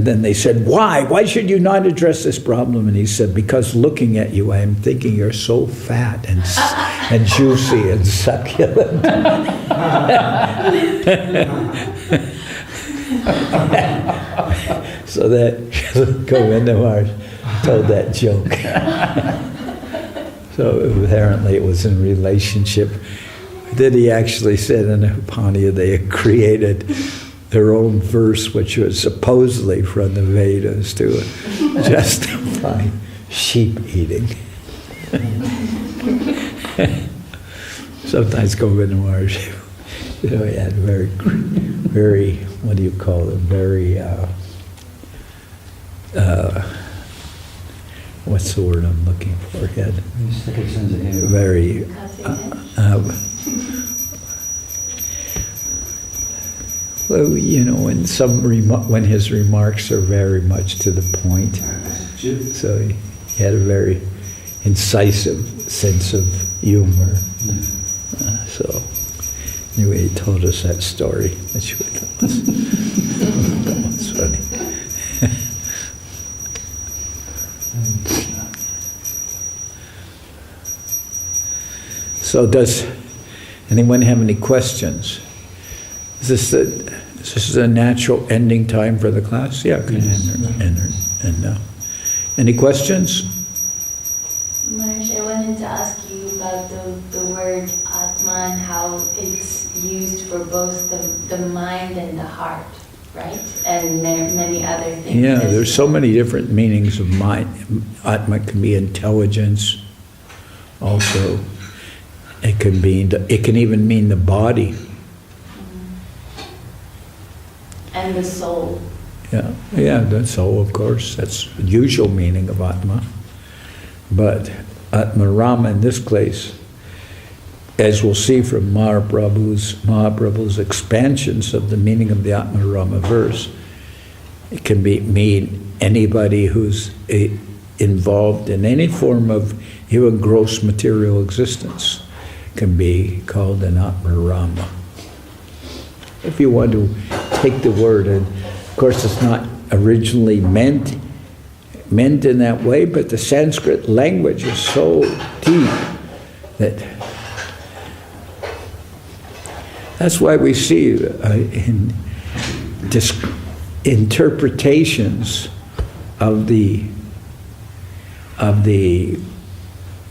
then they said, why? Why should you not address this problem? And he said, because looking at you, I am thinking you're so fat and juicy and succulent. So that Govinda Maharaj told that joke. So apparently it was in relationship. Then he actually said in Upaniya they had created their own verse, which was supposedly from the Vedas, to justify sheep eating. Sometimes Govinda Maharaj, he had very, what do you call it? Very, what's the word I'm looking for? He had very. Well, when his remarks are very much to the point. So he had a very incisive sense of humor. So anyway, he told us that story, which we thought was funny. So does anyone have any questions? Is this a natural ending time for the class? Yeah, can end. Any questions? Maharaj, I wanted to ask you about the word Atma and how it's used for both the mind and the heart, right? And many other things. Yeah, there's so many different meanings of mind. Atma can be intelligence. Also, it can even mean the body. And the soul. Yeah, the soul, of course. That's the usual meaning of Atma. But Atmarama in this place, as we'll see from Mahaprabhu's expansions of the meaning of the Atmarama verse, it can mean anybody who's involved in any form of even gross material existence can be called an Atmarama. If you want to take the word, and of course it's not originally meant in that way, but the Sanskrit language is so deep that that's why we see in interpretations of the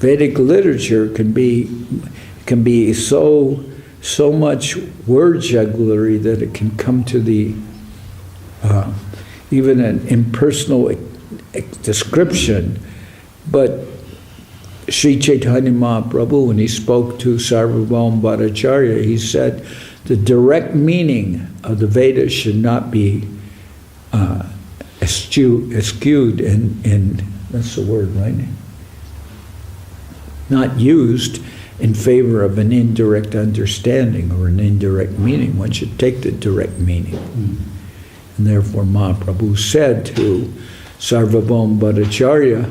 Vedic literature can be so much word jugglery that it can come to the even an impersonal description. But Sri Chaitanya Mahaprabhu, when he spoke to Sarvabhauma Bhattacharya, he said the direct meaning of the Vedas should not be eschewed in that's the word, right? Not used in favor of an indirect understanding or an indirect meaning. One should take the direct meaning. And therefore Mahaprabhu said to Sarvabhauma Bhattacharya,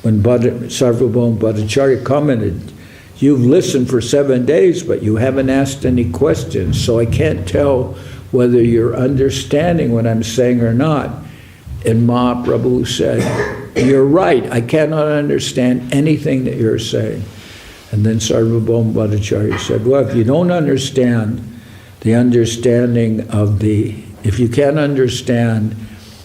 when Sarvabhauma Bhattacharya commented, "You've listened for 7 days, but you haven't asked any questions, so I can't tell whether you're understanding what I'm saying or not." And Mahaprabhu said, "You're right, I cannot understand anything that you're saying." And then Sarvabhauma Bhattacharya said, "Well, if you don't understand the understanding of if you can't understand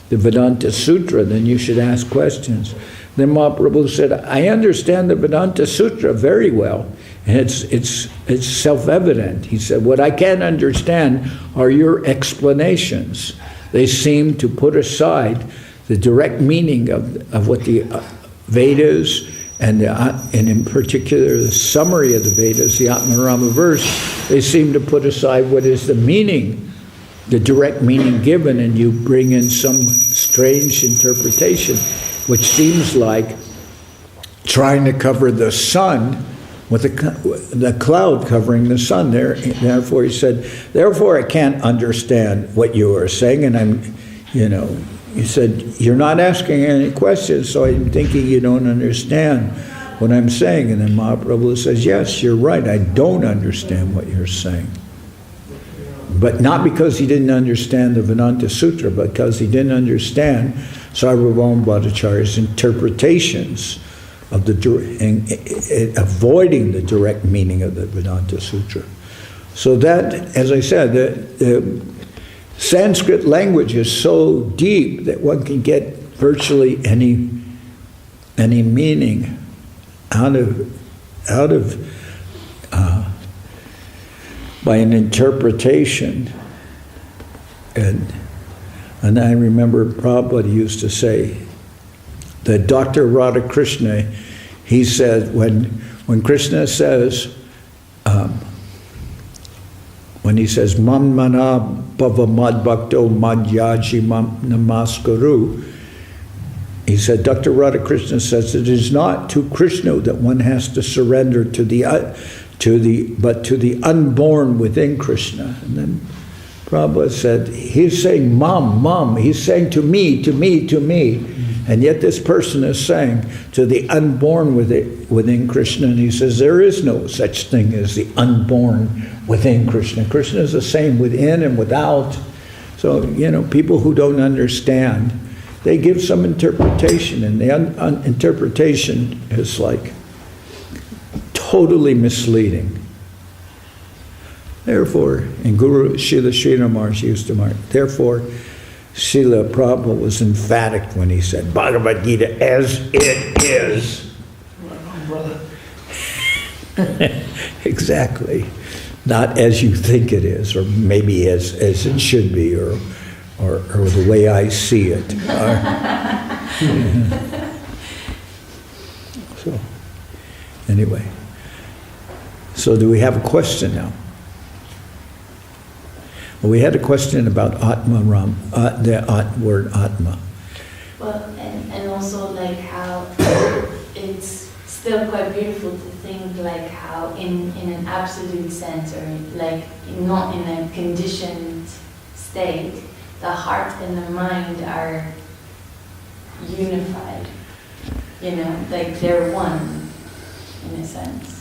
the Vedanta Sutra, then you should ask questions." Then Mahaprabhu said, "I understand the Vedanta Sutra very well, and it's self-evident." He said, "What I can't understand are your explanations. They seem to put aside the direct meaning of what the Vedas and in particular the summary of the Vedas, the Atmarama verse. They seem to put aside what is the meaning, the direct meaning given, and you bring in some strange interpretation, which seems like trying to cover the sun with the cloud covering the sun. Therefore, he said, "Therefore I can't understand what you are saying," and he said, "You're not asking any questions, so I'm thinking you don't understand what I'm saying." And then Mahaprabhu says, "Yes, you're right, I don't understand what you're saying." But not because he didn't understand the Vedanta Sutra, but because he didn't understand Sarvabhauma Bhattacharya's interpretations of avoiding the direct meaning of the Vedanta Sutra. So that, as I said, the Sanskrit language is so deep that one can get virtually any meaning out of by an interpretation. And I remember Prabhupada used to say that Dr. Radhakrishna, he said, when Krishna says, when he says, "Mam mana bhava mad bhakto madhyaji mam namaskaru," he said, Dr. Radhakrishna says, it is not to Krishna that one has to surrender but to the unborn within Krishna. And then Prabhupada said, he's saying, Mom, he's saying to me. And yet this person is saying to the unborn within Krishna. And he says, there is no such thing as the unborn within Krishna. Krishna is the same within and without. So, people who don't understand, they give some interpretation. And the interpretation is like totally misleading. Therefore, and Guru Srila Maharaj used to mark, therefore, Srila Prabhupada was emphatic when he said, Bhagavad Gita as it is. Exactly. Not as you think it is, or maybe as it should be, or the way I see it. So, anyway. So do we have a question now? Well, we had a question about Atma Ram, the word Atma. Well, and also like how it's still quite beautiful to think like how in an absolute sense, or like not in a conditioned state, the heart and the mind are unified. You know, like they're one in a sense.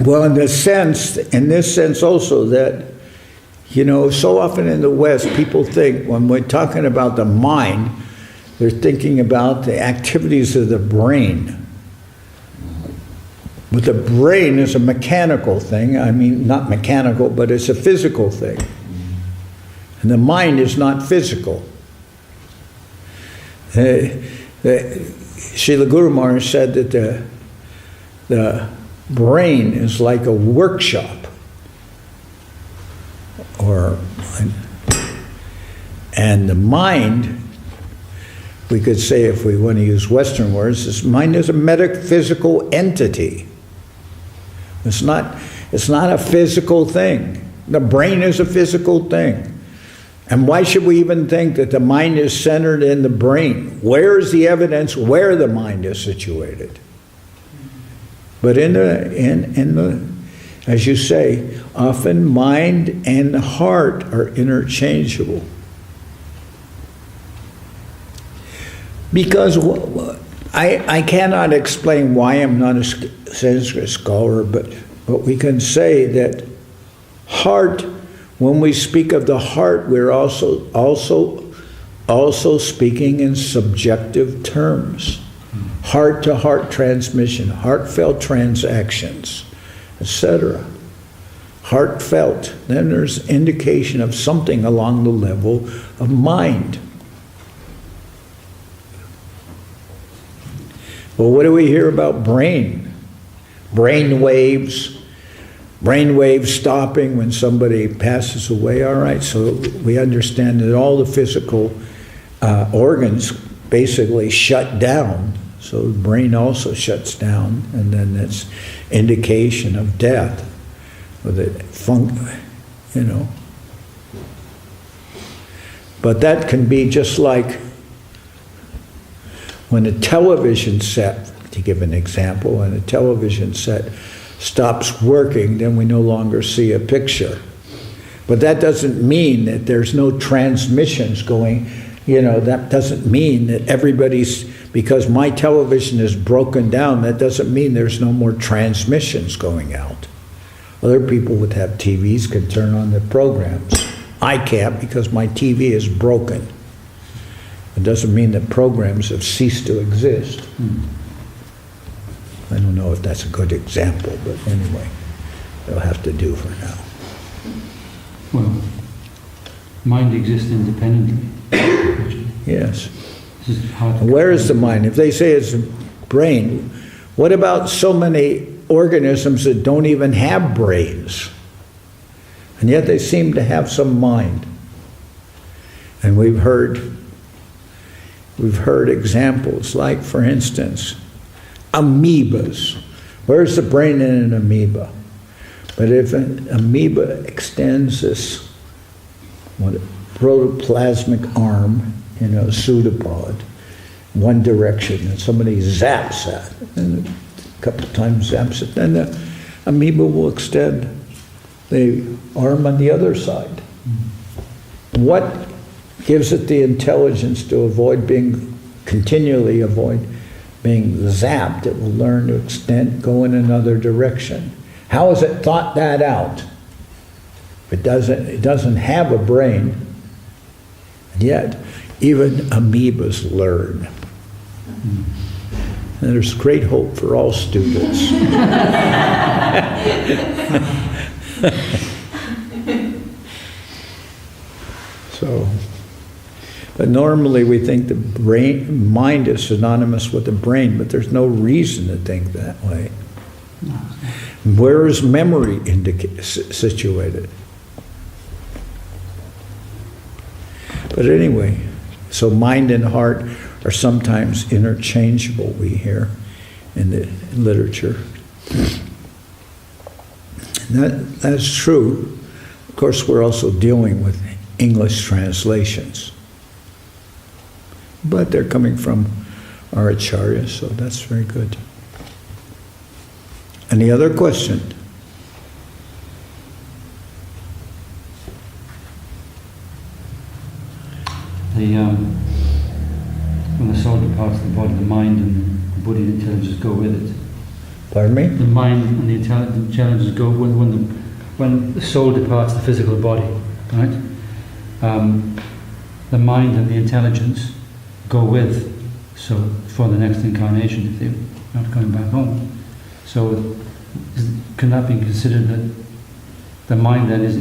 Well, in this sense also that, you know, so often in the West, people think when we're talking about the mind, they're thinking about the activities of the brain. But the brain is a mechanical thing. I mean, not mechanical, but it's a physical thing. And the mind is not physical. Srila Guru Maharaj said that the brain is like a workshop. And the mind, we could say if we want to use Western words, this mind is a metaphysical entity. It's not a physical thing. The brain is a physical thing. And why should we even think that the mind is centered in the brain? Where is the evidence where the mind is situated? But in the as you say, often mind and heart are interchangeable. Because I cannot explain why I'm not a Sanskrit scholar, but we can say that heart, when we speak of the heart, we're also speaking in subjective terms. Heart-to-heart transmission, heartfelt transactions, etc. Heartfelt. Then there's indication of something along the level of mind. Well, what do we hear about brain? Brain waves stopping when somebody passes away. All right, so we understand that all the physical organs basically shut down. So the brain also shuts down, and then that's indication of death. With it, you know. But that can be just like when a television set, to give an example, when a television set stops working, then we no longer see a picture. But that doesn't mean that there's no transmissions going. You know, that doesn't mean that everybody's, because my television is broken down, that doesn't mean there's no more transmissions going out. Other people would have TVs, can turn on the programs. I can't because my TV is broken. It doesn't mean that programs have ceased to exist. I don't know if that's a good example, but anyway, it'll have to do for now. Well, mind exists independently. Yes. This is hard to Where is the mind? If they say it's brain, what about so many organisms that don't even have brains? And yet they seem to have some mind. And we've heard examples like, for instance, amoebas. Where's the brain in an amoeba? But if an amoeba extends this protoplasmic arm, you know, pseudopod, one direction, and somebody zaps that, and a couple of times zaps it, then the amoeba will extend the arm on the other side. What gives it the intelligence to continually avoid being zapped? It will learn to go in another direction. How has it thought that out? It doesn't have a brain, and yet even amoebas learn. there's great hope for all students. So, but normally we think the mind is synonymous with the brain, but there's no reason to think that way. Where is memory situated? But anyway, so mind and heart are sometimes interchangeable, we hear in the literature. And that's true. Of course, we're also dealing with English translations. But they're coming from our acharyas, so that's very good. Any other question? When the soul departs the body, the mind and the body and intelligence go with it. Pardon me? The mind and the intelligence go when the soul departs the physical body, right? The mind and the intelligence go with, so for the next incarnation, if they're not going back home. So can that be considered that the mind then is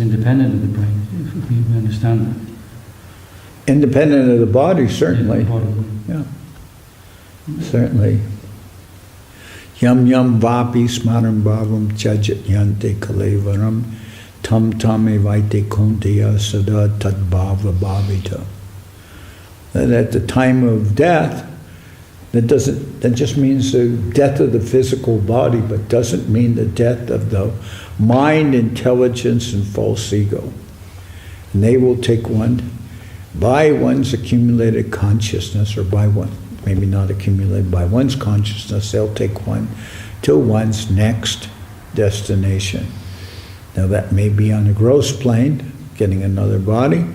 independent of the brain, if we understand that? Independent of the body, certainly. Yeah. Certainly. Yam yam vapi smaram bhavam chajat yante kalevaram tam tame vaite kuntiya sada tad bhava bhavita. That at the time of death, that just means the death of the physical body, but doesn't mean the death of the mind, intelligence, and false ego. And they will take one by one's accumulated consciousness, or by one, maybe not accumulated, by one's consciousness, they'll take one to one's next destination. Now that may be on a gross plane, getting another body,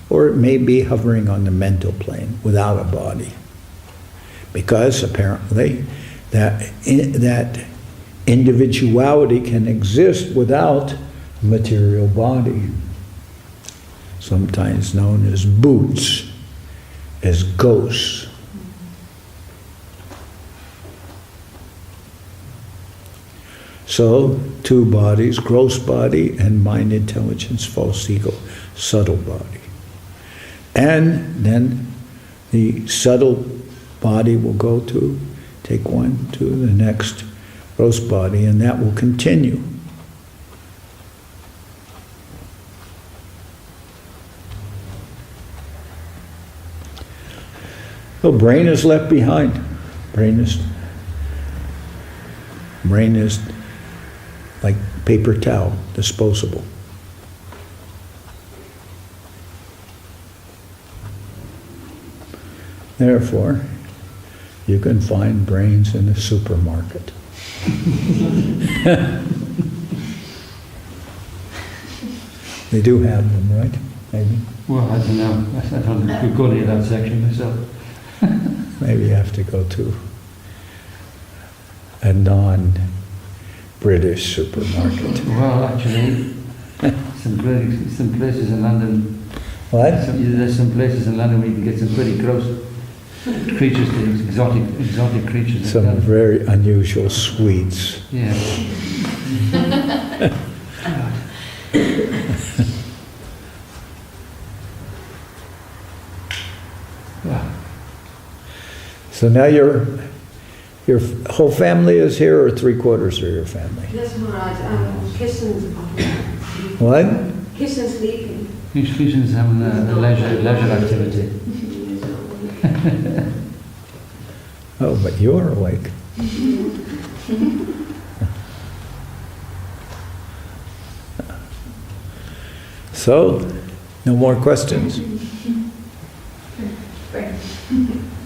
or it may be hovering on the mental plane without a body. Because apparently that individuality can exist without a material body. Sometimes known as bhoots, as ghosts. So, two bodies, gross body and mind, intelligence, false ego, subtle body. And then the subtle body will take one to the next gross body, and that will continue. So brain is left behind. Brain is like paper towel, disposable. Therefore, you can find brains in the supermarket. They do have them, right? Maybe. Well, I don't know. I don't think we've got to that section myself. Maybe you have to go to a non-British supermarket. Well, actually, some places in London. What? There's some places in London where you can get some pretty gross creatures, exotic creatures. Some very unusual sweets. Yeah. So now your whole family is here, or 3/4 of your family? Yes, Maharaj. Kishan's What? Kishan's sleeping. Kishan's having a leisure activity. Oh, but you're awake. So, no more questions?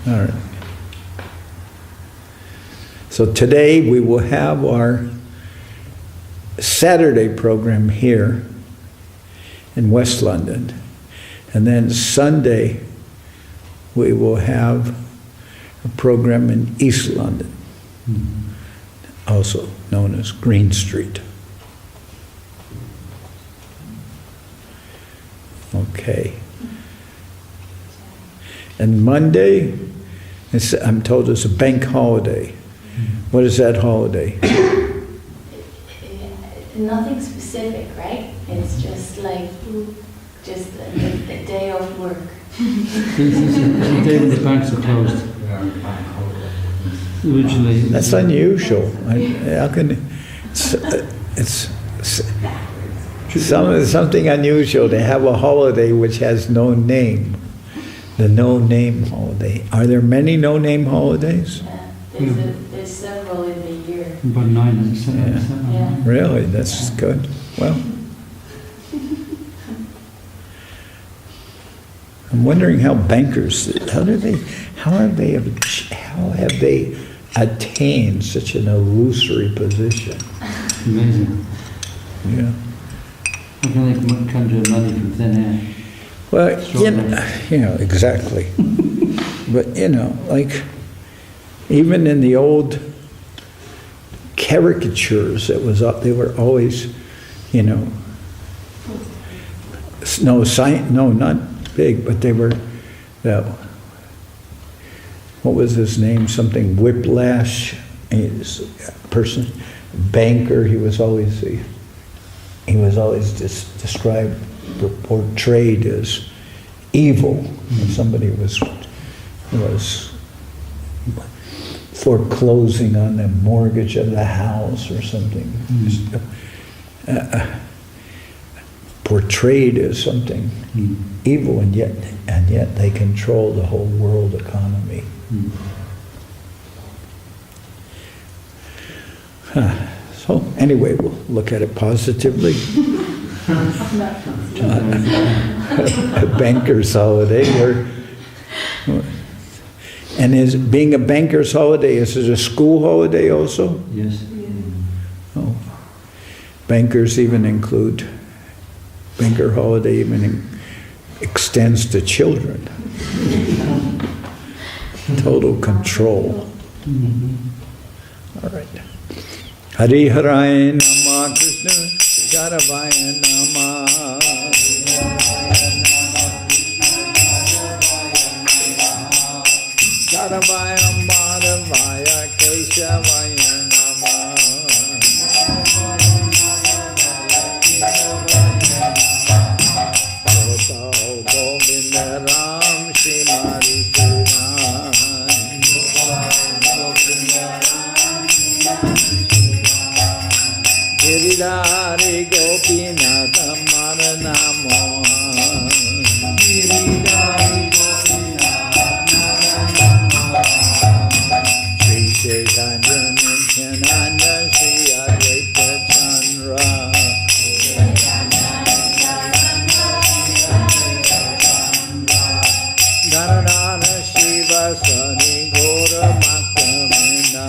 All right. So today we will have our Saturday program here in West London. And then Sunday we will have a program in East London, also known as Green Street. Okay. And Monday I'm told it's a bank holiday. What is that holiday? Nothing specific, right? It's just like a day of work. It's the day when the banks are closed. Originally. That's unusual. How can it's something unusual to have a holiday which has no name. The no-name holiday. Are there many no-name holidays? Yeah, there's several in the year. About 9 or 7. Yeah. Really? That's good. Well, I'm wondering how bankers, how have they attained such an illusory position? Amazing. Yeah. How can they conjure money from thin air? Well, exactly. But, like, even in the old caricatures that was up, they were always, not big, but they were, what was his name? Something Whiplash, his person, banker. He was always described, portrayed as evil. When somebody was foreclosing on the mortgage of the house or something. Portrayed as something evil, and yet they control the whole world economy. So anyway, we'll look at it positively. A banker's holiday, and is being a banker's holiday, is it a school holiday also? Yes. Oh, bankers even include, banker holiday even extends to children. Total control. All right. Hari Haraya Nama Krishna Jaravaya Nama Jaravaya Madhavaya Keshavaya Nama Kota Govinda Ram Shimari Giridhari Gopinath Marana Mohan Giridhari Gopinath Marana Mohan Shri Chaitanya Nityananda Shri Advaita Chandra Janardan Shiva Sani Gora Maktamina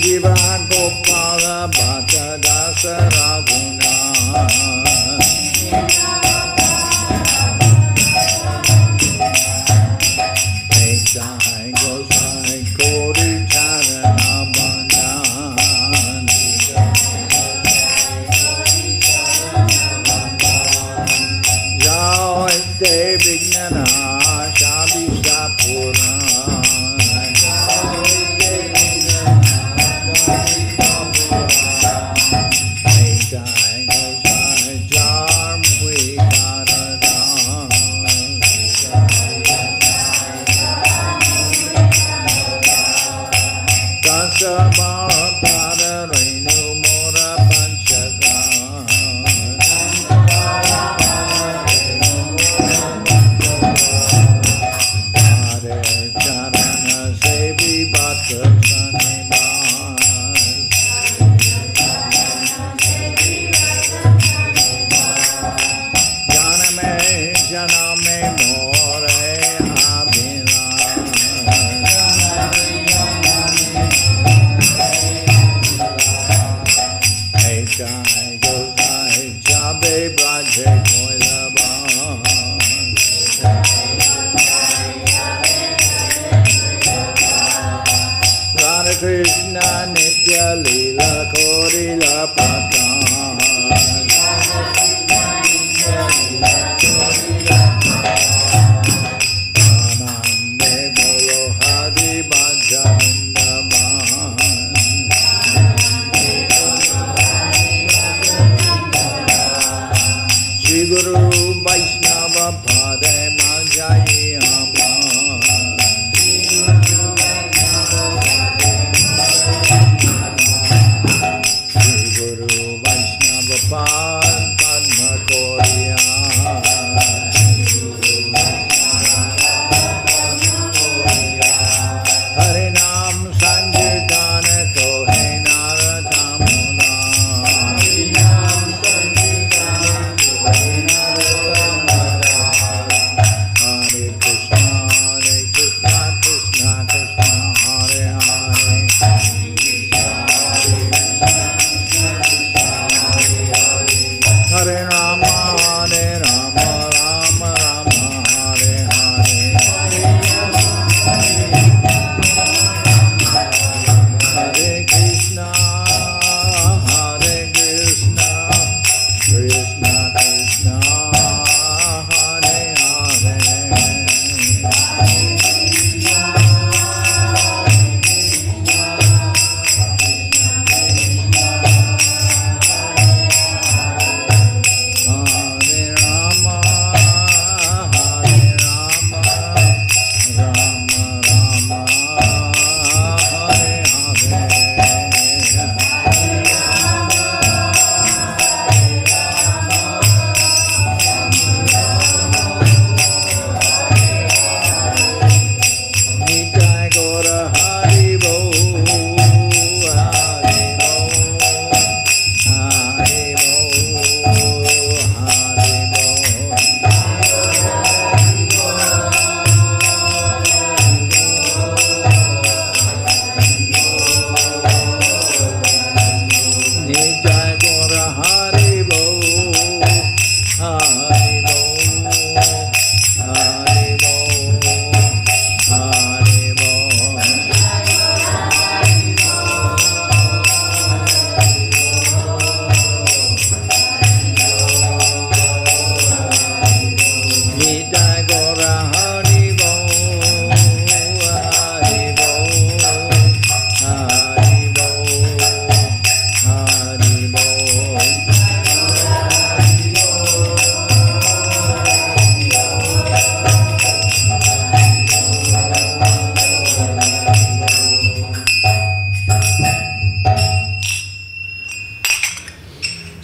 Jiva Gopala Bhatta Dasa Raguna Ekdai Gosai Kori Charana Bandhan Jao Ekte Vignana Shabisha Puran Radha Krishna Nitya Leela Korila Patan Anande Bolo Hari Bhajavindaman Shri Guru Vaishnava Pade Majayi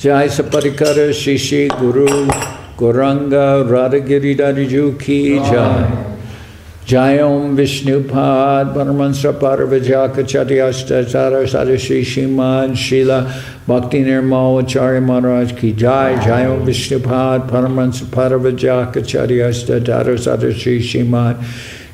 Jai Saparikara Shishi Guru Goranga Radhagiridhariju Ki Jai Jai Om Vishnupad Paramahansa Paravajakacharya Tara Sadashi Shimad Srila Bhakti Nirmal Acharya Maharaj Ki Jai Jai Om Vishnupad Paramahansa Paravajakacharya Tara Sadashi Shimad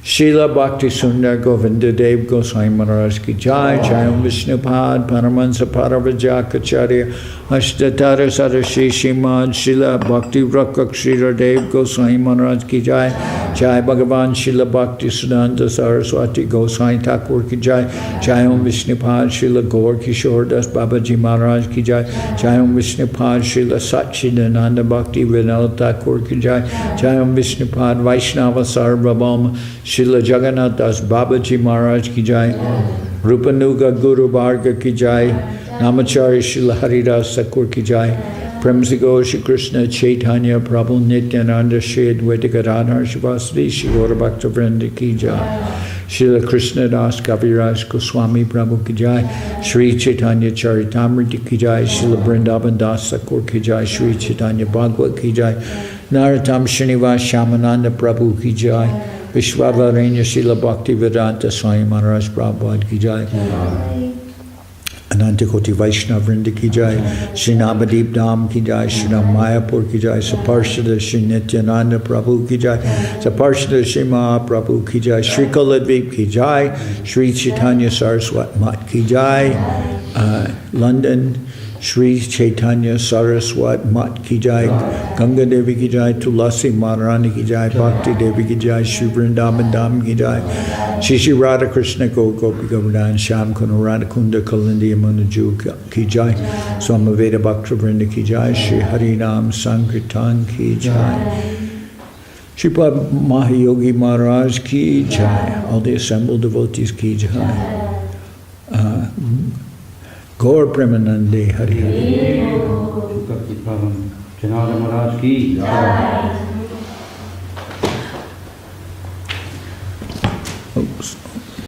Srila Bhakti Sundar Govinda Dev Goswami Maharaj Ki Jai Jai Om Vishnupad Paramahansa Paravajakacharya Ashtatara Sadashi Shimad Srila Bhakti Rakshira Dev Goswami Maharaj Ki Jai Jai Bhagavan Srila Bhakti Siddhanta Saraswati Goswami Thakur Ki Jai Jai Om Vishnupad Srila Gaur Kishore Das Babaji Maharaj Ki Jai Jai Om Vishnupad Srila Satchidananda Bhakti Vinod Thakur Ki Jai Jai Om Vishnupad Vaishnava Sarvabhauma Srila Jagannath Das Babaji Maharaj Ki Jai Rupanuga Guru Bharga Ki Jai Namacharya Srila Haridas Thakur Ki Jai Premsigo Shri Krishna Chaitanya Prabhu Nityananda Shri Advaita Gadadhar Shivasri Shri Gaura Bhakta Vrinda Ki Jai Srila Krishna Das Kaviraj Goswami Prabhu Ki Jai Shri Chaitanya Charitamrita Ki Jai Srila Vrindavan Das Thakur Ki Jai Shri Chaitanya Bhagavad Ki Jai Narottam Srinivas Shamananda Prabhu Ki Jai Vishwavaranya Srila Bhakti Vedanta Swami Maharaj Prabhupada Ki Jai Ananta Koti Vaishnava Vrinda Ki Jai Shri Navadip Dham Ki Jai Shri Mayapur Ki Jai Saparshada Shri Nityananda Prabhu Ki Jai Saparshada Shri Mahaprabhu Ki Jai Shri Kuladvip Ki Jai Shri Chaitanya Saraswat Mat Ki Jai London, Sri Chaitanya Saraswat Mat Ki Jai, Ganga Devi Ki Jai, Tulasi Maharani Ki Jai, Bhakti Devi Ki Jai, Shri Vrindavan Dham Ki Jai, Shri Shri Radha Krishna Gopi Govardhan, Sham Kunda Radha Kunda Kalindi Amunaju Ki Jai, Swamaveda Bhakta Vrinda Ki Jai, Shri Harinam Sankirtan Ki Jai, Sripad Mahayogi Maharaj Ki Jai, all the assembled devotees Ki Jai. Gaur Premanande Hari Hari. Bhakti Pavan Janardan Maharaj Ki Jai.